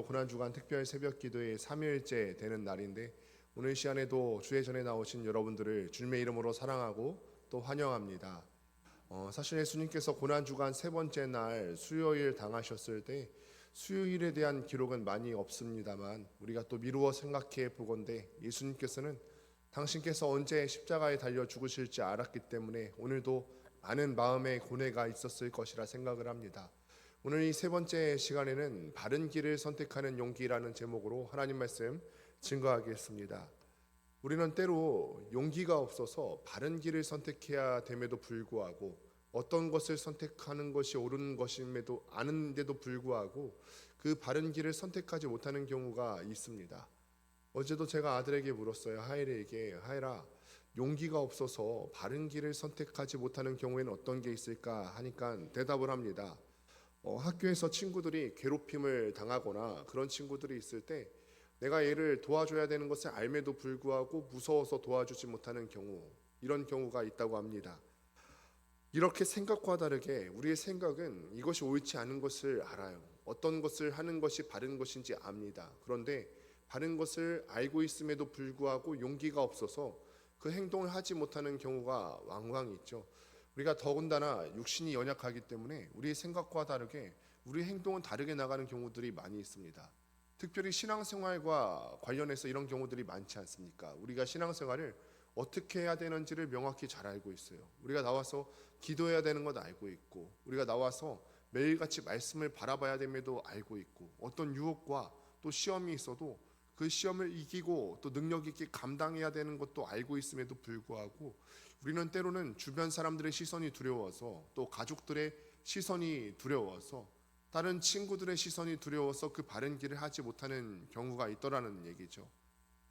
고난주간 특별 새벽기도의 3일째 되는 날인데 오늘 시간에도 주의 전에 나오신 여러분들을 주님의 이름으로 사랑하고 또 환영합니다. 사실 예수님께서 고난주간 세 번째 날 수요일 당하셨을 때 수요일에 대한 기록은 많이 없습니다만 우리가 또 미루어 생각해 보건대 예수님께서는 당신께서 언제 십자가에 달려 죽으실지 알았기 때문에 오늘도 많은 마음의 고뇌가 있었을 것이라 생각을 합니다. 오늘 이 세 번째 시간에는 바른 길을 선택하는 용기라는 제목으로 하나님 말씀 증거하겠습니다. 우리는 때로 용기가 없어서 바른 길을 선택해야 됨에도 불구하고 어떤 것을 선택하는 것이 옳은 것임에도 아는데도 불구하고 그 바른 길을 선택하지 못하는 경우가 있습니다. 어제도 제가 아들에게 물었어요. 하엘에게, 하엘아, 용기가 없어서 바른 길을 선택하지 못하는 경우에는 어떤 게 있을까 하니까 대답을 합니다. 학교에서 친구들이 괴롭힘을 당하거나 그런 친구들이 있을 때 내가 얘를 도와줘야 되는 것을 알매도 불구하고 무서워서 도와주지 못하는 경우, 이런 경우가 있다고 합니다. 이렇게 생각과 다르게 우리의 생각은 이것이 옳지 않은 것을 알아요. 어떤 것을 하는 것이 바른 것인지 압니다. 그런데 바른 것을 알고 있음에도 불구하고 용기가 없어서 그 행동을 하지 못하는 경우가 왕왕 있죠. 우리가 더군다나 육신이 연약하기 때문에 우리의 생각과 다르게 우리의 행동은 다르게 나가는 경우들이 많이 있습니다. 특별히 신앙생활과 관련해서 이런 경우들이 많지 않습니까? 우리가 신앙생활을 어떻게 해야 되는지를 명확히 잘 알고 있어요. 우리가 나와서 기도해야 되는 것 알고 있고, 우리가 나와서 매일같이 말씀을 바라봐야 됨에도 알고 있고, 어떤 유혹과 또 시험이 있어도 그 시험을 이기고 또 능력 있게 감당해야 되는 것도 알고 있음에도 불구하고 우리는 때로는 주변 사람들의 시선이 두려워서, 또 가족들의 시선이 두려워서, 다른 친구들의 시선이 두려워서 그 바른 길을 하지 못하는 경우가 있더라는 얘기죠.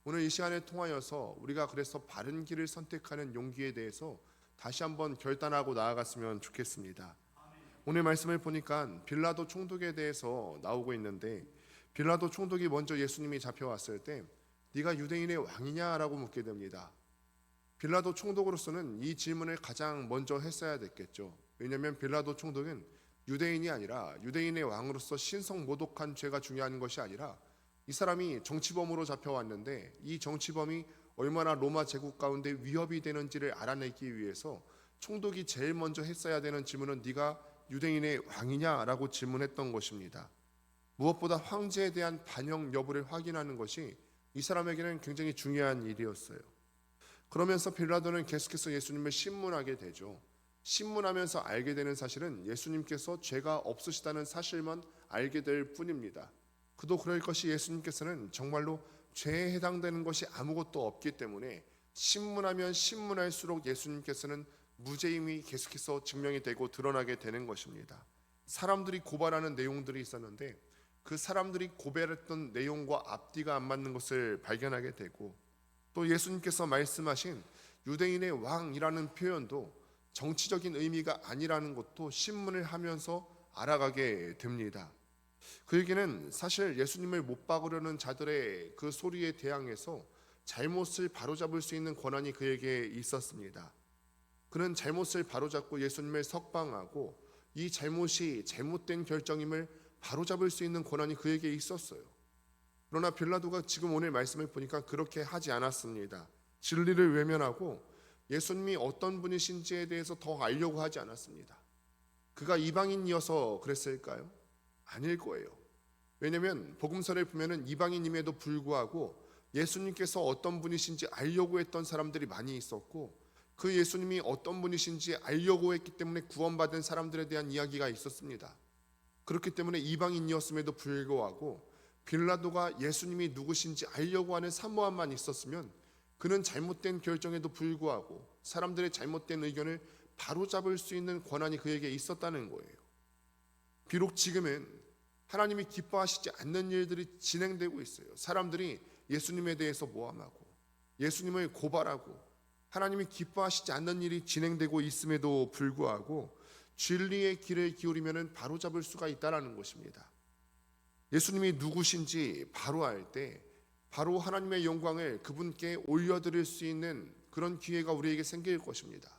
오늘 이 시간을 통하여서 우리가 그래서 바른 길을 선택하는 용기에 대해서 다시 한번 결단하고 나아갔으면 좋겠습니다. 오늘 말씀을 보니까 빌라도 총독에 대해서 나오고 있는데, 빌라도 총독이 먼저 예수님이 잡혀왔을 때 네가 유대인의 왕이냐라고 묻게 됩니다. 빌라도 총독으로서는 이 질문을 가장 먼저 했어야 됐겠죠. 왜냐하면 빌라도 총독은 유대인이 아니라 유대인의 왕으로서 신성모독한 죄가 중요한 것이 아니라 이 사람이 정치범으로 잡혀왔는데 이 정치범이 얼마나 로마 제국 가운데 위협이 되는지를 알아내기 위해서 총독이 제일 먼저 했어야 되는 질문은 네가 유대인의 왕이냐라고 질문했던 것입니다. 무엇보다 황제에 대한 반영 여부를 확인하는 것이 이 사람에게는 굉장히 중요한 일이었어요. 그러면서 빌라도는 계속해서 예수님을 신문하게 되죠. 신문하면서 알게 되는 사실은 예수님께서 죄가 없으시다는 사실만 알게 될 뿐입니다. 그도 그럴 것이 예수님께서는 정말로 죄에 해당되는 것이 아무것도 없기 때문에 신문하면 신문할수록 예수님께서는 무죄임이 계속해서 증명이 되고 드러나게 되는 것입니다. 사람들이 고발하는 내용들이 있었는데 그 사람들이 고발했던 내용과 앞뒤가 안 맞는 것을 발견하게 되고, 또 예수님께서 말씀하신 유대인의 왕이라는 표현도 정치적인 의미가 아니라는 것도 신문을 하면서 알아가게 됩니다. 그에게는 사실 예수님을 못 박으려는 자들의 그 소리에 대항해서 잘못을 바로잡을 수 있는 권한이 그에게 있었습니다. 그는 잘못을 바로잡고 예수님을 석방하고 이 잘못이 잘못된 결정임을 바로잡을 수 있는 권한이 그에게 있었어요. 그러나 빌라도가 지금 오늘 말씀을 보니까 그렇게 하지 않았습니다. 진리를 외면하고 예수님이 어떤 분이신지에 대해서 더 알려고 하지 않았습니다. 그가 이방인이어서 그랬을까요? 아닐 거예요. 왜냐하면 복음서를 보면은 이방인임에도 불구하고 예수님께서 어떤 분이신지 알려고 했던 사람들이 많이 있었고, 그 예수님이 어떤 분이신지 알려고 했기 때문에 구원받은 사람들에 대한 이야기가 있었습니다. 그렇기 때문에 이방인이었음에도 불구하고 빌라도가 예수님이 누구신지 알려고 하는 사모함만 있었으면 그는 잘못된 결정에도 불구하고 사람들의 잘못된 의견을 바로잡을 수 있는 권한이 그에게 있었다는 거예요. 비록 지금은 하나님이 기뻐하시지 않는 일들이 진행되고 있어요. 사람들이 예수님에 대해서 모함하고 예수님을 고발하고 하나님이 기뻐하시지 않는 일이 진행되고 있음에도 불구하고 진리의 길을 기울이면 바로잡을 수가 있다는 것입니다. 예수님이 누구신지 바로 알 때 바로 하나님의 영광을 그분께 올려드릴 수 있는 그런 기회가 우리에게 생길 것입니다.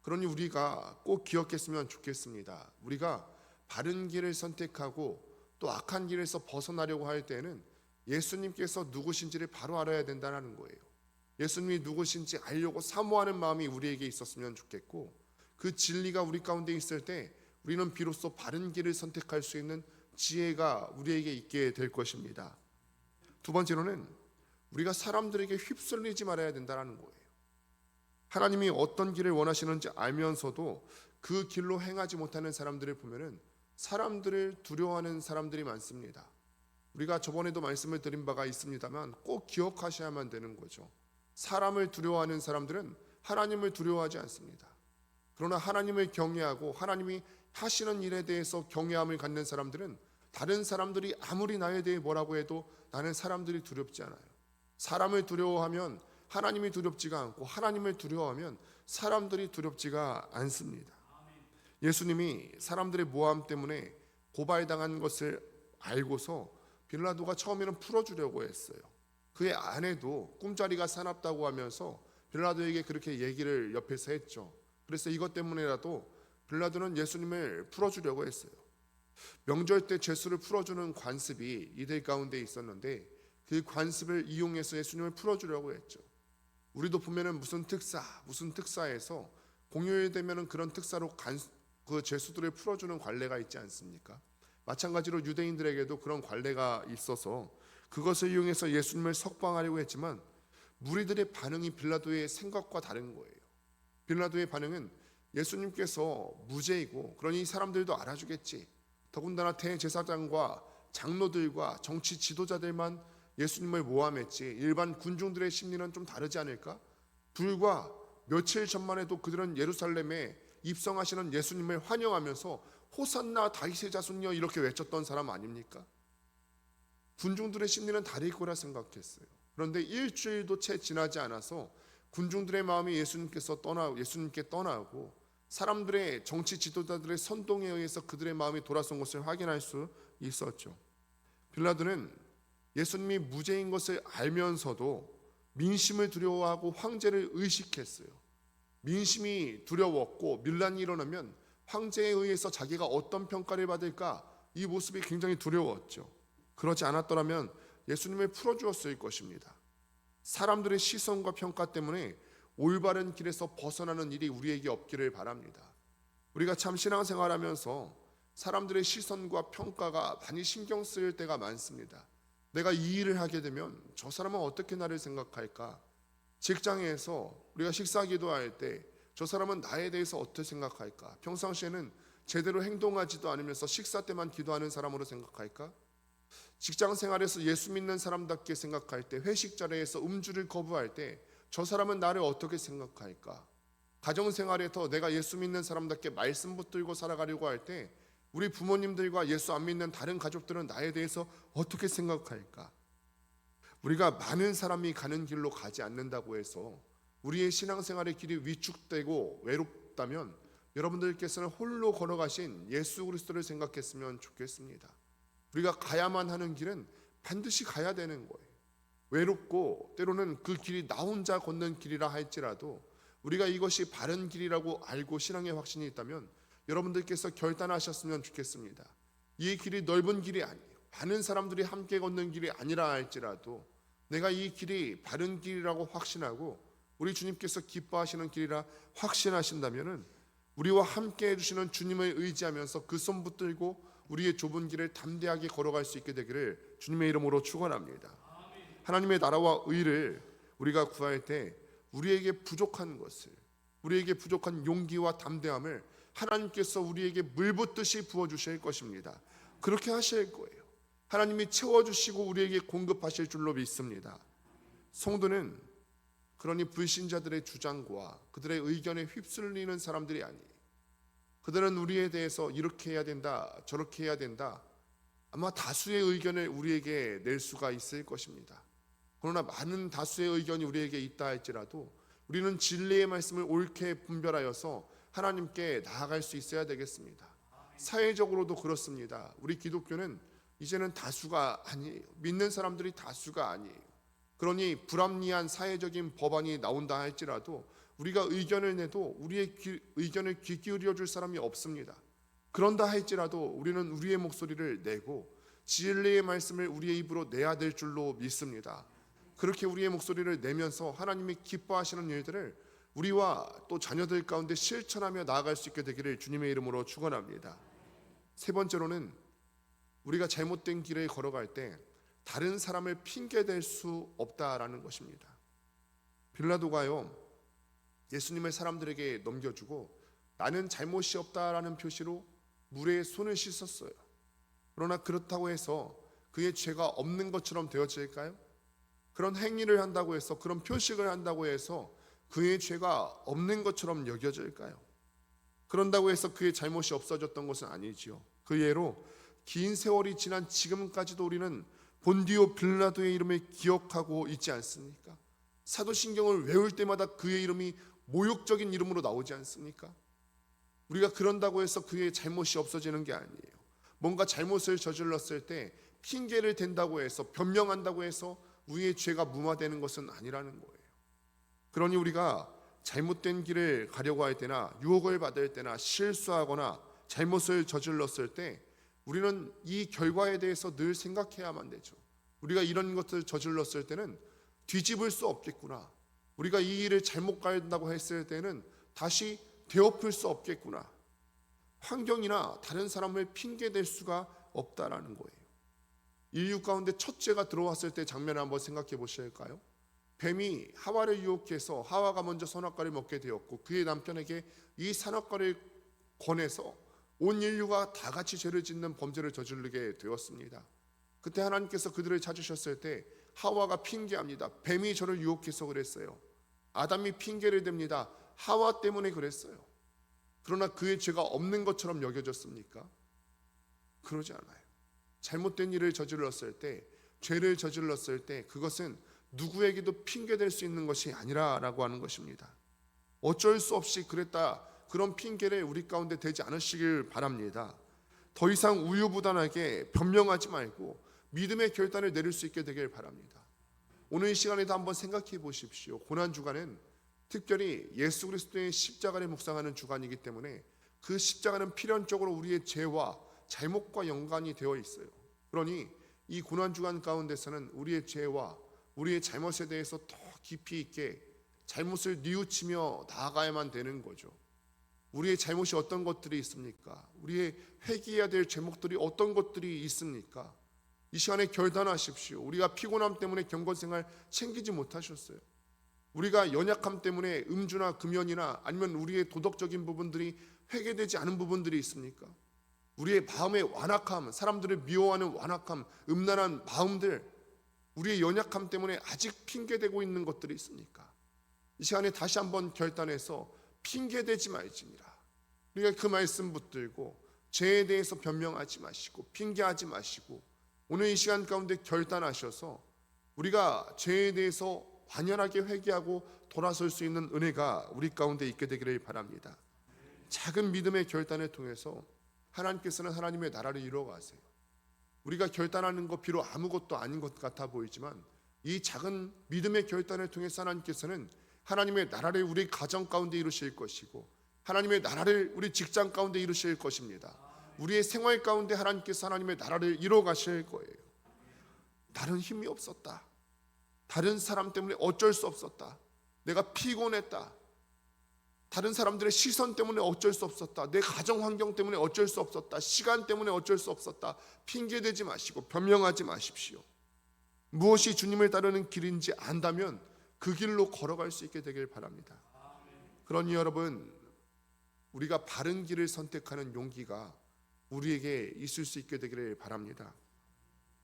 그러니 우리가 꼭 기억했으면 좋겠습니다. 우리가 바른 길을 선택하고 또 악한 길에서 벗어나려고 할 때는 예수님께서 누구신지를 바로 알아야 된다는 거예요. 예수님이 누구신지 알려고 사모하는 마음이 우리에게 있었으면 좋겠고, 그 진리가 우리 가운데 있을 때 우리는 비로소 바른 길을 선택할 수 있는 지혜가 우리에게 있게 될 것입니다. 두 번째로는 우리가 사람들에게 휩쓸리지 말아야 된다는 거예요. 하나님이 어떤 길을 원하시는지 알면서도 그 길로 행하지 못하는 사람들을 보면은 사람들을 두려워하는 사람들이 많습니다. 우리가 저번에도 말씀을 드린 바가 있습니다만 꼭 기억하셔야만 되는 거죠. 사람을 두려워하는 사람들은 하나님을 두려워하지 않습니다. 그러나 하나님을 경외하고 하나님이 하시는 일에 대해서 경외함을 갖는 사람들은 다른 사람들이 아무리 나에 대해 뭐라고 해도 나는 사람들이 두렵지 않아요. 사람을 두려워하면 하나님이 두렵지가 않고, 하나님을 두려워하면 사람들이 두렵지가 않습니다. 예수님이 사람들의 모함 때문에 고발당한 것을 알고서 빌라도가 처음에는 풀어주려고 했어요. 그의 아내도 꿈자리가 사납다고 하면서 빌라도에게 그렇게 얘기를 옆에서 했죠. 그래서 이것 때문에라도 빌라도는 예수님을 풀어주려고 했어요. 명절 때 죄수를 풀어주는 관습이 이들 가운데 있었는데 그 관습을 이용해서 예수님을 풀어주려고 했죠. 우리도 보면은 무슨 특사에서 공휴일 되면은 그런 특사로 그 죄수들을 풀어주는 관례가 있지 않습니까? 마찬가지로 유대인들에게도 그런 관례가 있어서 그것을 이용해서 예수님을 석방하려고 했지만 무리들의 반응이 빌라도의 생각과 다른 거예요. 빌라도의 반응은 예수님께서 무죄이고 그러니 사람들도 알아주겠지, 더군다나 대제사장과 장로들과 정치 지도자들만 예수님을 모함했지 일반 군중들의 심리는 좀 다르지 않을까? 불과 며칠 전만 해도 그들은 예루살렘에 입성하시는 예수님을 환영하면서 호산나 다윗의 자손이여 이렇게 외쳤던 사람 아닙니까? 군중들의 심리는 다를 거라 생각했어요. 그런데 일주일도 채 지나지 않아서 군중들의 마음이 예수님께 떠나고 사람들의 정치 지도자들의 선동에 의해서 그들의 마음이 돌아선 것을 확인할 수 있었죠. 빌라도는 예수님이 무죄인 것을 알면서도 민심을 두려워하고 황제를 의식했어요. 민심이 두려웠고 밀란이 일어나면 황제에 의해서 자기가 어떤 평가를 받을까, 이 모습이 굉장히 두려웠죠. 그러지 않았더라면 예수님을 풀어주었을 것입니다. 사람들의 시선과 평가 때문에 올바른 길에서 벗어나는 일이 우리에게 없기를 바랍니다. 우리가 참 신앙생활하면서 사람들의 시선과 평가가 많이 신경 쓰일 때가 많습니다. 내가 이 일을 하게 되면 저 사람은 어떻게 나를 생각할까? 직장에서 우리가 식사 기도할 때 저 사람은 나에 대해서 어떻게 생각할까? 평상시에는 제대로 행동하지도 않으면서 식사 때만 기도하는 사람으로 생각할까? 직장 생활에서 예수 믿는 사람답게 생각할 때, 회식 자리에서 음주를 거부할 때 저 사람은 나를 어떻게 생각할까? 가정 생활에서 내가 예수 믿는 사람답게 말씀 붙들고 살아가려고 할 때 우리 부모님들과 예수 안 믿는 다른 가족들은 나에 대해서 어떻게 생각할까? 우리가 많은 사람이 가는 길로 가지 않는다고 해서 우리의 신앙생활의 길이 위축되고 외롭다면 여러분들께서는 홀로 걸어가신 예수 그리스도를 생각했으면 좋겠습니다. 우리가 가야만 하는 길은 반드시 가야 되는 거예요. 외롭고 때로는 그 길이 나 혼자 걷는 길이라 할지라도 우리가 이것이 바른 길이라고 알고 신앙의 확신이 있다면 여러분들께서 결단하셨으면 좋겠습니다. 이 길이 넓은 길이 아니에요. 많은 사람들이 함께 걷는 길이 아니라 할지라도 내가 이 길이 바른 길이라고 확신하고 우리 주님께서 기뻐하시는 길이라 확신하신다면은 우리와 함께 해주시는 주님을 의지하면서 그 손 붙들고 우리의 좁은 길을 담대하게 걸어갈 수 있게 되기를 주님의 이름으로 축원합니다. 하나님의 나라와 의를 우리가 구할 때 우리에게 부족한 것을, 우리에게 부족한 용기와 담대함을 하나님께서 우리에게 물붓듯이 부어주실 것입니다. 그렇게 하실 거예요. 하나님이 채워주시고 우리에게 공급하실 줄로 믿습니다. 성도는 그러니 불신자들의 주장과 그들의 의견에 휩쓸리는 사람들이 아니에요. 그들은 우리에 대해서 이렇게 해야 된다, 저렇게 해야 된다, 아마 다수의 의견을 우리에게 낼 수가 있을 것입니다. 그러나 많은 다수의 의견이 우리에게 있다 할지라도 우리는 진리의 말씀을 옳게 분별하여서 하나님께 나아갈 수 있어야 되겠습니다. 사회적으로도 그렇습니다. 우리 기독교는 이제는 다수가 아니에요. 믿는 사람들이 다수가 아니에요. 그러니 불합리한 사회적인 법안이 나온다 할지라도 우리가 의견을 내도 우리의 의견을 귀 기울여 줄 사람이 없습니다. 그런다 할지라도 우리는 우리의 목소리를 내고 진리의 말씀을 우리의 입으로 내야 될 줄로 믿습니다. 그렇게 우리의 목소리를 내면서 하나님이 기뻐하시는 일들을 우리와 또 자녀들 가운데 실천하며 나아갈 수 있게 되기를 주님의 이름으로 축원합니다. 세 번째로는 우리가 잘못된 길을 걸어갈 때 다른 사람을 핑계댈 수 없다라는 것입니다. 빌라도가요, 예수님을 사람들에게 넘겨주고 나는 잘못이 없다라는 표시로 물에 손을 씻었어요. 그러나 그렇다고 해서 그의 죄가 없는 것처럼 되어질까요? 그런 행위를 한다고 해서, 그런 표식을 한다고 해서 그의 죄가 없는 것처럼 여겨질까요? 그런다고 해서 그의 잘못이 없어졌던 것은 아니지요. 그 예로 긴 세월이 지난 지금까지도 우리는 본디오 빌라도의 이름을 기억하고 있지 않습니까? 사도신경을 외울 때마다 그의 이름이 모욕적인 이름으로 나오지 않습니까? 우리가 그런다고 해서 그의 잘못이 없어지는 게 아니에요. 뭔가 잘못을 저질렀을 때 핑계를 댄다고 해서, 변명한다고 해서 우리의 죄가 무마되는 것은 아니라는 거예요. 그러니 우리가 잘못된 길을 가려고 할 때나 유혹을 받을 때나 실수하거나 잘못을 저질렀을 때 우리는 이 결과에 대해서 늘 생각해야만 되죠. 우리가 이런 것을 저질렀을 때는 뒤집을 수 없겠구나. 우리가 이 일을 잘못 간다고 했을 때는 다시 되엎을 수 없겠구나. 환경이나 다른 사람을 핑계댈 수가 없다라는 거예요. 인류 가운데 첫째가 들어왔을 때 장면을 한번 생각해 보실까요? 뱀이 하와를 유혹해서 하와가 먼저 선악과를 먹게 되었고 그의 남편에게 이 선악과를 권해서 온 인류가 다 같이 죄를 짓는 범죄를 저지르게 되었습니다. 그때 하나님께서 그들을 찾으셨을 때 하와가 핑계합니다. 뱀이 저를 유혹해서 그랬어요. 아담이 핑계를 댑니다. 하와 때문에 그랬어요. 그러나 그의 죄가 없는 것처럼 여겨졌습니까? 그러지 않아요. 잘못된 일을 저질렀을 때, 죄를 저질렀을 때 그것은 누구에게도 핑계댈 수 있는 것이 아니라라고 하는 것입니다. 어쩔 수 없이 그랬다, 그런 핑계를 우리 가운데 대지 않으시길 바랍니다. 더 이상 우유부단하게 변명하지 말고 믿음의 결단을 내릴 수 있게 되길 바랍니다. 오늘 이 시간에도 한번 생각해 보십시오. 고난주간은 특별히 예수 그리스도의 십자가를 묵상하는 주간이기 때문에 그 십자가는 필연적으로 우리의 죄와 잘못과 연관이 되어 있어요. 그러니 이 고난주간 가운데서는 우리의 죄와 우리의 잘못에 대해서 더 깊이 있게 잘못을 뉘우치며 나아가야만 되는 거죠. 우리의 잘못이 어떤 것들이 있습니까? 우리의 회개해야 될 제목들이 어떤 것들이 있습니까? 이 시간에 결단하십시오. 우리가 피곤함 때문에 경건생활 챙기지 못하셨어요. 우리가 연약함 때문에 음주나 금연이나 아니면 우리의 도덕적인 부분들이 회개되지 않은 부분들이 있습니까? 우리의 마음의 완악함, 사람들을 미워하는 완악함, 음란한 마음들, 우리의 연약함 때문에 아직 핑계대고 있는 것들이 있습니까? 이 시간에 다시 한번 결단해서 핑계대지 말지니라. 우리가 그 말씀 붙들고 죄에 대해서 변명하지 마시고 핑계하지 마시고 오늘 이 시간 가운데 결단하셔서 우리가 죄에 대해서 완연하게 회개하고 돌아설 수 있는 은혜가 우리 가운데 있게 되기를 바랍니다. 작은 믿음의 결단을 통해서 하나님께서는 하나님의 나라를 이루어가세요. 우리가 결단하는 것 비록 아무것도 아닌 것 같아 보이지만 이 작은 믿음의 결단을 통해서 하나님께서는 하나님의 나라를 우리 가정 가운데 이루실 것이고 하나님의 나라를 우리 직장 가운데 이루실 것입니다. 우리의 생활 가운데 하나님께서 하나님의 나라를 이루어 가실 거예요. 나는 힘이 없었다. 다른 사람 때문에 어쩔 수 없었다. 내가 피곤했다. 다른 사람들의 시선 때문에 어쩔 수 없었다. 내 가정 환경 때문에 어쩔 수 없었다. 시간 때문에 어쩔 수 없었다. 핑계대지 마시고 변명하지 마십시오. 무엇이 주님을 따르는 길인지 안다면 그 길로 걸어갈 수 있게 되길 바랍니다. 그러니 여러분, 우리가 바른 길을 선택하는 용기가 우리에게 있을 수 있게 되기를 바랍니다.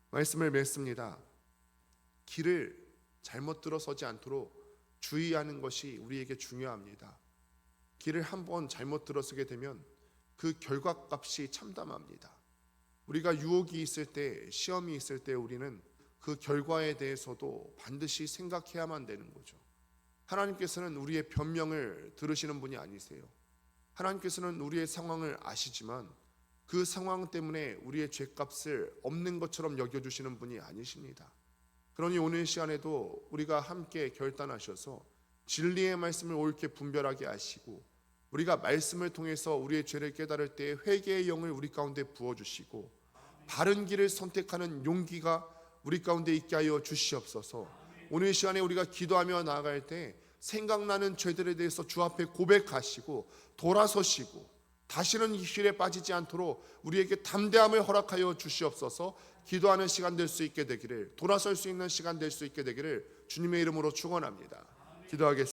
말씀을 맺습니다. 길을 잘못 들어서지 않도록 주의하는 것이 우리에게 중요합니다. 길을 한번 잘못 들어서게 되면 그 결과값이 참담합니다. 우리가 유혹이 있을 때, 시험이 있을 때 우리는 그 결과에 대해서도 반드시 생각해야만 되는 거죠. 하나님께서는 우리의 변명을 들으시는 분이 아니세요. 하나님께서는 우리의 상황을 아시지만 그 상황 때문에 우리의 죄값을 없는 것처럼 여겨주시는 분이 아니십니다. 그러니 오늘 시간에도 우리가 함께 결단하셔서 진리의 말씀을 옳게 분별하게 하시고 우리가 말씀을 통해서 우리의 죄를 깨달을 때 회개의 영을 우리 가운데 부어주시고 바른 길을 선택하는 용기가 우리 가운데 있게 하여 주시옵소서. 오늘 시간에 우리가 기도하며 나아갈 때 생각나는 죄들에 대해서 주 앞에 고백하시고 돌아서시고 다시는 이 길에 빠지지 않도록 우리에게 담대함을 허락하여 주시옵소서. 기도하는 시간 될 수 있게 되기를, 돌아설 수 있는 시간 될 수 있게 되기를 주님의 이름으로 축원합니다. 기도하겠습니다.